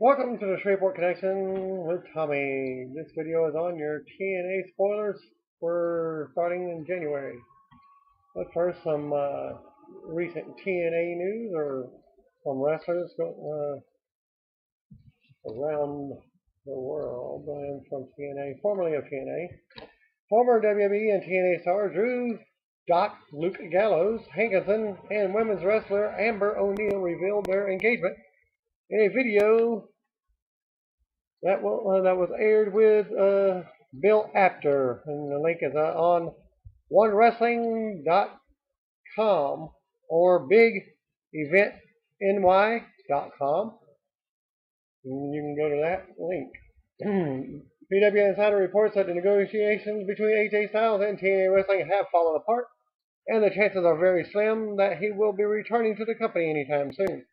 Welcome to the Shreveport Connection with Tommy. This video is on your TNA spoilers for starting in January. But first, some recent TNA news or some wrestlers around the world and from TNA, formerly of TNA. Former WWE and TNA stars Drew, Doc, Luke Gallows, Hankinson, and women's wrestler Amber O'Neil revealed their engagement in a video that was aired with Bill Apter, and the link is on onewrestling.com or bigeventny.com. You can go to that link. PW Insider reports that the negotiations between AJ Styles and TNA Wrestling have fallen apart, and the chances are very slim that he will be returning to the company anytime soon.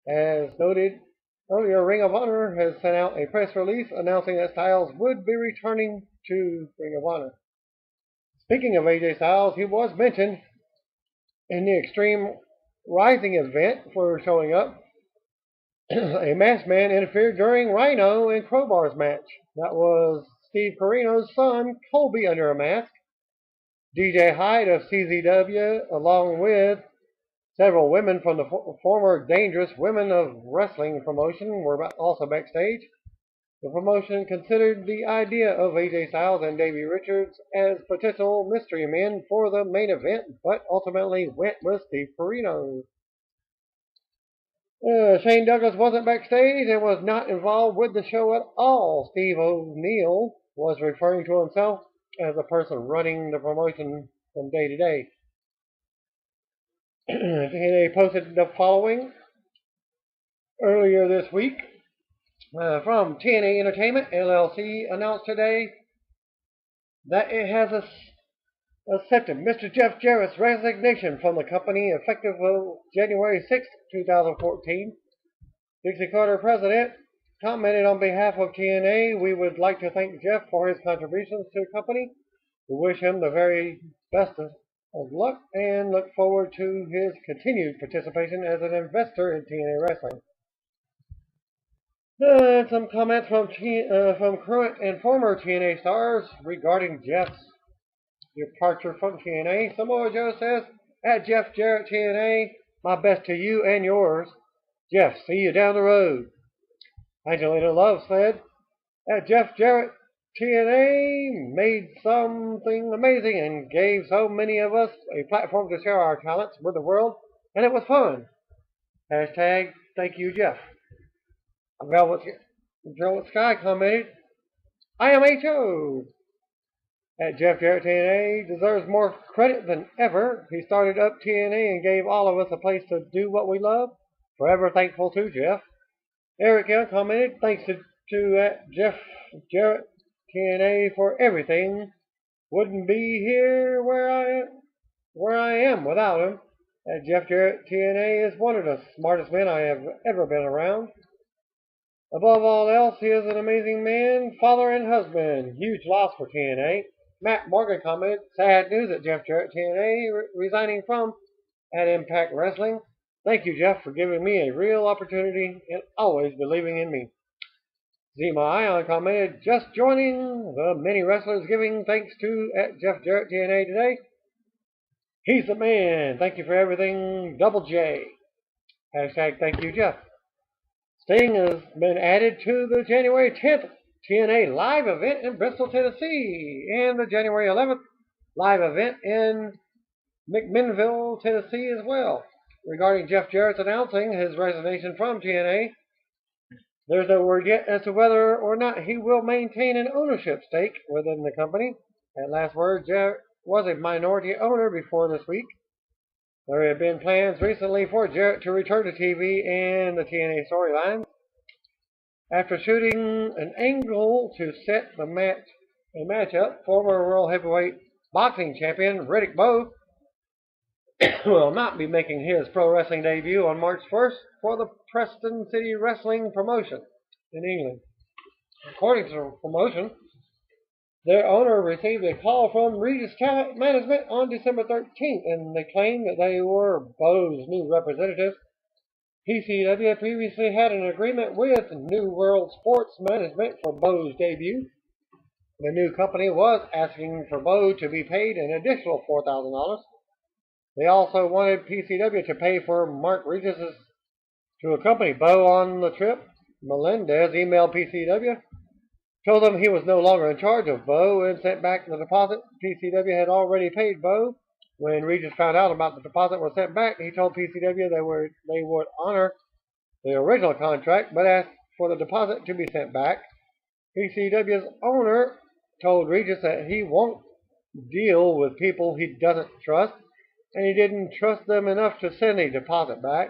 As noted earlier, Ring of Honor has sent out a press release announcing that Styles would be returning to Ring of Honor. Speaking of AJ Styles, he was mentioned in the Extreme Rising event for showing up. A masked man interfered during Rhino and Crowbar's match. That was Steve Corino's son, Colby, under a mask. DJ Hyde of CZW, along with several women from the former Dangerous Women of Wrestling promotion, were also backstage. The promotion considered the idea of AJ Styles and Davey Richards as potential mystery men for the main event, but ultimately went with Steve Corino. Shane Douglas wasn't backstage and was not involved with the show at all. Steve O'Neil was referring to himself as a person running the promotion from day to day. TNA posted the following earlier this week. From TNA Entertainment, LLC announced today that it has accepted Mr. Jeff Jarrett's resignation from the company effective January 6, 2014. Dixie Carter, president, commented on behalf of TNA, "We would like to thank Jeff for his contributions to the company. We wish him the very best of luck and look forward to his continued participation as an investor in TNA Wrestling." Some comments from current and former TNA stars regarding Jeff's departure from TNA. Samoa Joe says, "At Jeff Jarrett TNA, my best to you and yours. Jeff, see you down the road." Angelina Love said, "At Jeff Jarrett TNA made something amazing and gave so many of us a platform to share our talents with the world, and it was fun. Hashtag thank you, Jeff." Velvet Sky commented, "I am HO. At Jeff Jarrett TNA deserves more credit than ever. He started up TNA and gave all of us a place to do what we love. Forever thankful to Jeff." Eric Young commented, "Thanks to at Jeff Jarrett TNA for everything. Wouldn't be here where I am without him. At Jeff Jarrett TNA is one of the smartest men I have ever been around. Above all else, he is an amazing man, father, and husband. Huge loss for TNA." Matt Morgan commented, "Sad news at Jeff Jarrett TNA resigning from at Impact Wrestling. Thank you, Jeff, for giving me a real opportunity and always believing in me." Zima Ion commented, "Just joining the many wrestlers giving thanks to at Jeff Jarrett TNA today. He's the man. Thank you for everything, Double J." Hashtag thank you, Jeff. Sting has been added to the January 10th TNA live event in Bristol, Tennessee, and the January 11th live event in McMinnville, Tennessee as well. Regarding Jeff Jarrett's announcing his resignation from TNA, there's no word yet as to whether or not he will maintain an ownership stake within the company. At last word, Jarrett was a minority owner before this week. There have been plans recently for Jarrett to return to TV and the TNA storyline. After shooting an angle to set a matchup, former World Heavyweight Boxing Champion Riddick Bowe will not be making his pro wrestling debut on March 1st for the Preston City Wrestling promotion in England. According to the promotion, their owner received a call from Regis Talent Management on December 13th, and they claimed that they were Bowe's new representatives. PCW had previously had an agreement with New World Sports Management for Bowe's debut. The new company was asking for Bowe to be paid an additional $4,000. They also wanted PCW to pay for Mark Regis to accompany Bowe on the trip. Melendez emailed PCW, told them he was no longer in charge of Bowe, and sent back the deposit. PCW had already paid Bowe. When Regis found out about the deposit was sent back, he told PCW they would honor the original contract, but asked for the deposit to be sent back. PCW's owner told Regis that he won't deal with people he doesn't trust, and he didn't trust them enough to send a deposit back,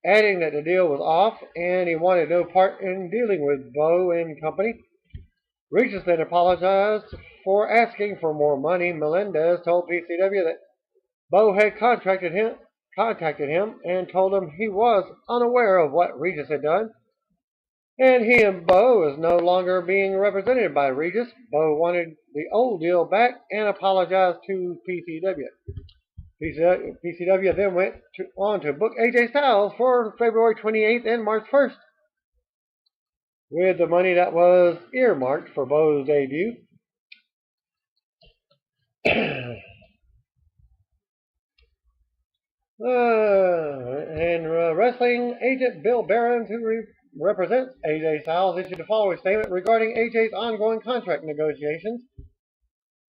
adding that the deal was off and he wanted no part in dealing with Bowe and company. Regis then apologized for asking for more money. Melendez told PCW that Bowe had contacted him and told him he was unaware of what Regis had done, and he and Bowe is no longer being represented by Regis. Bowe wanted the old deal back and apologized to PCW. PCW then went on to book AJ Styles for February 28th and March 1st. With the money that was earmarked for Bowe's debut. Wrestling agent Bill Barons, who represents AJ Styles, issued the following statement regarding AJ's ongoing contract negotiations.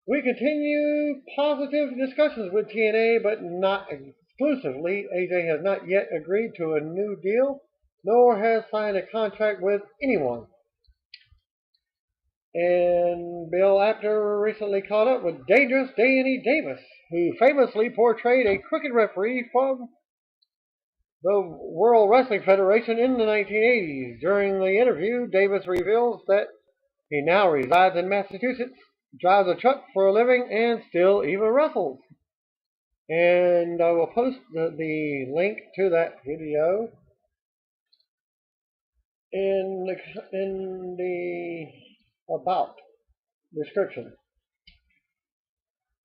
We continue positive discussions with TNA, but not exclusively. AJ has not yet agreed to a new deal, nor has signed a contract with anyone. And Bill Apter recently caught up with Dangerous Danny Davis, who famously portrayed a crooked referee from the World Wrestling Federation in the 1980s. During the interview, Davis reveals that he now resides in Massachusetts, drives a truck for a living, and still even wrestles. And I will post the link to that video in the about description.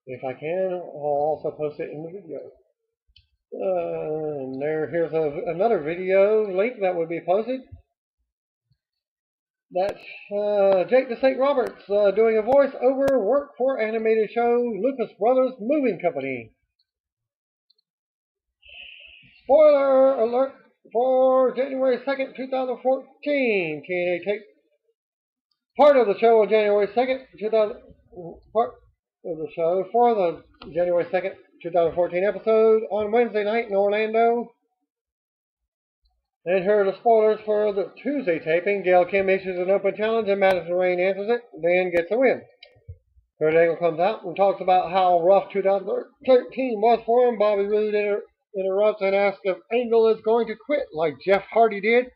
If I can, I'll also post it in the video. Here's another video link that would be posted. That's Jake the Snake Roberts doing a voice-over work for animated show Lucas Brothers Moving Company. Spoiler alert for January 2nd, 2014. TNA taped part of the show on January 2nd, part of the show for the January 2nd, 2014 episode on Wednesday night in Orlando. And here are the spoilers for the Tuesday taping. Gail Kim issues an open challenge and Madison Rayne answers it, then gets a win. Kurt Angle comes out and talks about how rough 2013 was for him. Bobby Roode interrupts and asks if Angle is going to quit like Jeff Hardy did.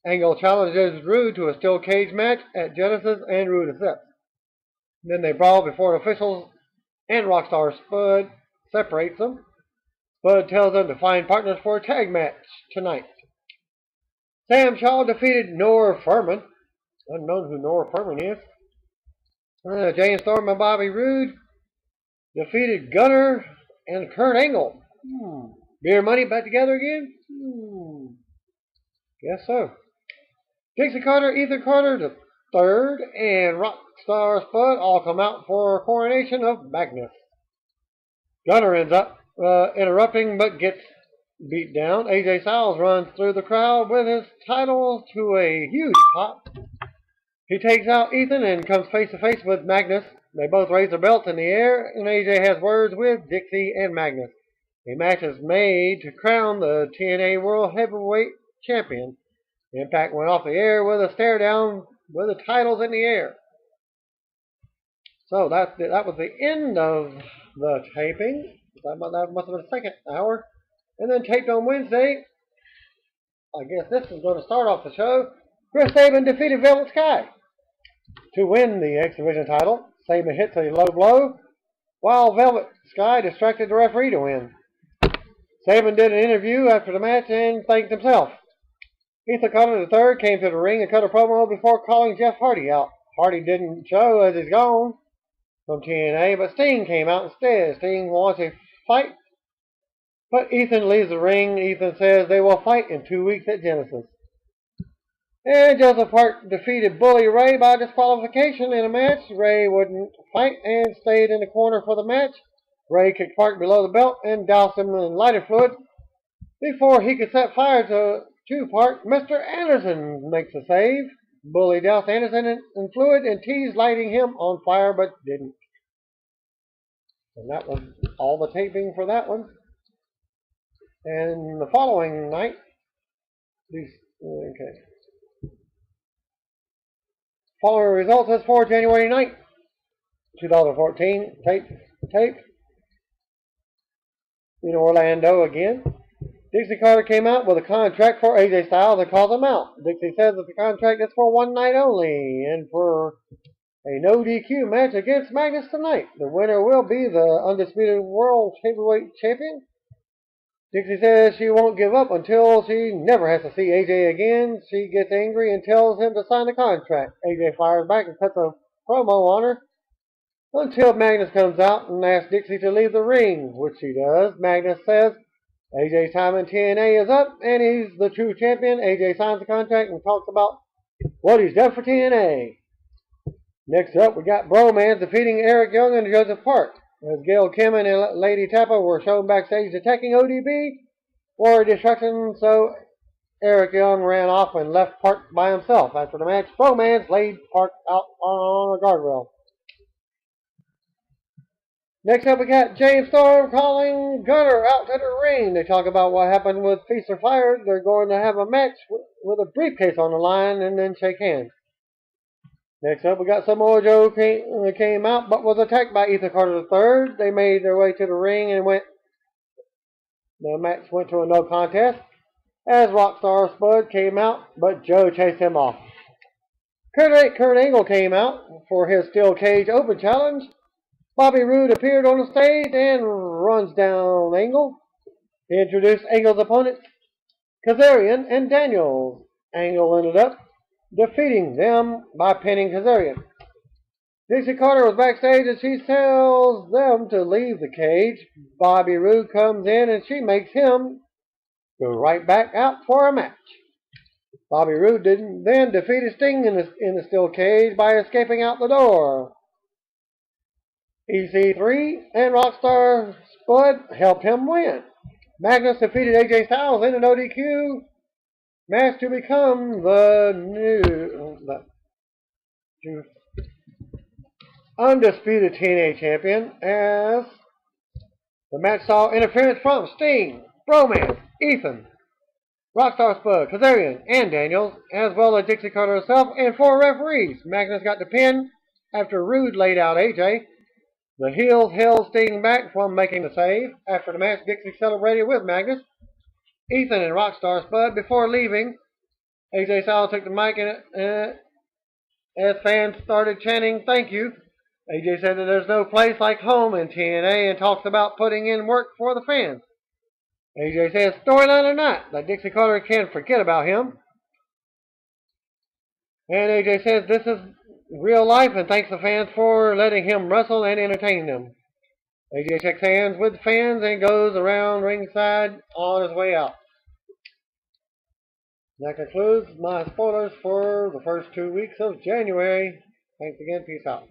Angle challenges Roode to a steel cage match at Genesis, and Roode accepts. Then they brawl before officials, and Rockstar Spud separates them. Spud tells them to find partners for a tag match tonight. Sam Shaw defeated Norv Furman. Unknown who Norv Furman is. James Storm and Bobby Roode defeated Gunner and Kurt Angle. Beer Money back together again? Guess so. Dixie Carter, Ethan Carter, the third, and Rockstar Spud all come out for a coronation of Magnus. Gunner ends up interrupting but gets beat down. AJ Styles runs through the crowd with his title to a huge pop. He takes out Ethan and comes face to face with Magnus. They both raise their belts in the air, and AJ has words with Dixie and Magnus. A match is made to crown the TNA World Heavyweight Champion. Impact went off the air with a stare down with the titles in the air. So that was the end of the taping. That must have been the second hour. And then taped on Wednesday, I guess this is going to start off the show. Chris Sabin defeated Velvet Sky to win the X Division title. Sabin hits a low blow, while Velvet Sky distracted the referee to win. Sabin did an interview after the match and thanked himself. Ethan Carter III came to the ring and cut a promo before calling Jeff Hardy out. Hardy didn't show as he's gone from TNA, but Sting came out instead. Sting wants a fight But Ethan leaves the ring. Ethan says they will fight in 2 weeks at Genesis. And Joseph Park defeated Bully Ray by disqualification in a match. Ray wouldn't fight and stayed in the corner for the match. Ray kicked Park below the belt and doused him in lighter fluid. Before he could set fire to Park, Mr. Anderson makes a save. Bully doused Anderson in fluid and teased lighting him on fire, but didn't. And that was all the taping for that one. And the following night, following results as for January 9th, 2014, tape in Orlando again. Dixie Carter came out with a contract for AJ Styles and called him out. Dixie says that the contract is for one night only and for a no DQ match against Magnus tonight. The winner will be the undisputed World Heavyweight Champion. Dixie says she won't give up until she never has to see AJ again. She gets angry and tells him to sign the contract. AJ fires back and cuts a promo on her until Magnus comes out and asks Dixie to leave the ring, which she does. Magnus says AJ's time in TNA is up and he's the true champion. AJ signs the contract and talks about what he's done for TNA. Next up, we got Bromance defeating Eric Young and Joseph Park. As Gail Kim and Lady Tappa were shown backstage attacking ODB for a distraction, so Eric Young ran off and left Park by himself. After the match, Bromance laid Park out on a guardrail. Next up, we got James Storm calling Gunner out to the ring. They talk about what happened with Feast or Fire. They're going to have a match with a briefcase on the line and then shake hands. Next up, we got Samoa Joe came out, but was attacked by Ethan Carter III. They made their way to the ring and the match went to a no contest. As Rockstar Spud came out, but Joe chased him off. Kurt Angle came out for his Steel Cage Open Challenge. Bobby Roode appeared on the stage and runs down Angle. He introduced Angle's opponents, Kazarian and Daniels. Angle ended up defeating them by pinning Kazarian. Dixie Carter was backstage and she tells them to leave the cage. Bobby Roode comes in and she makes him go right back out for a match. Bobby Roode then defeated Sting in the steel cage by escaping out the door. EC3 and Rockstar Spud helped him win. Magnus defeated AJ Styles in an ODQ match to become the undisputed TNA champion, as the match saw interference from Sting, Bromance, Ethan, Rockstar Spud, Kazarian, and Daniels, as well as Dixie Carter herself and 4 referees. Magnus got the pin after Roode laid out AJ. The heels held Sting back from making the save. After the match, Dixie celebrated with Magnus, Ethan, and Rockstar Spud. Before leaving, AJ Styles took the mic and as fans started chanting, "Thank you." AJ said that there's no place like home in TNA and talks about putting in work for the fans. AJ says, storyline or not, that Dixie Carter can't forget about him. And AJ says this is real life and thanks the fans for letting him wrestle and entertain them. AJ shakes hands with the fans and goes around ringside on his way out. That concludes my spoilers for the first 2 weeks of January. Thanks again. Peace out.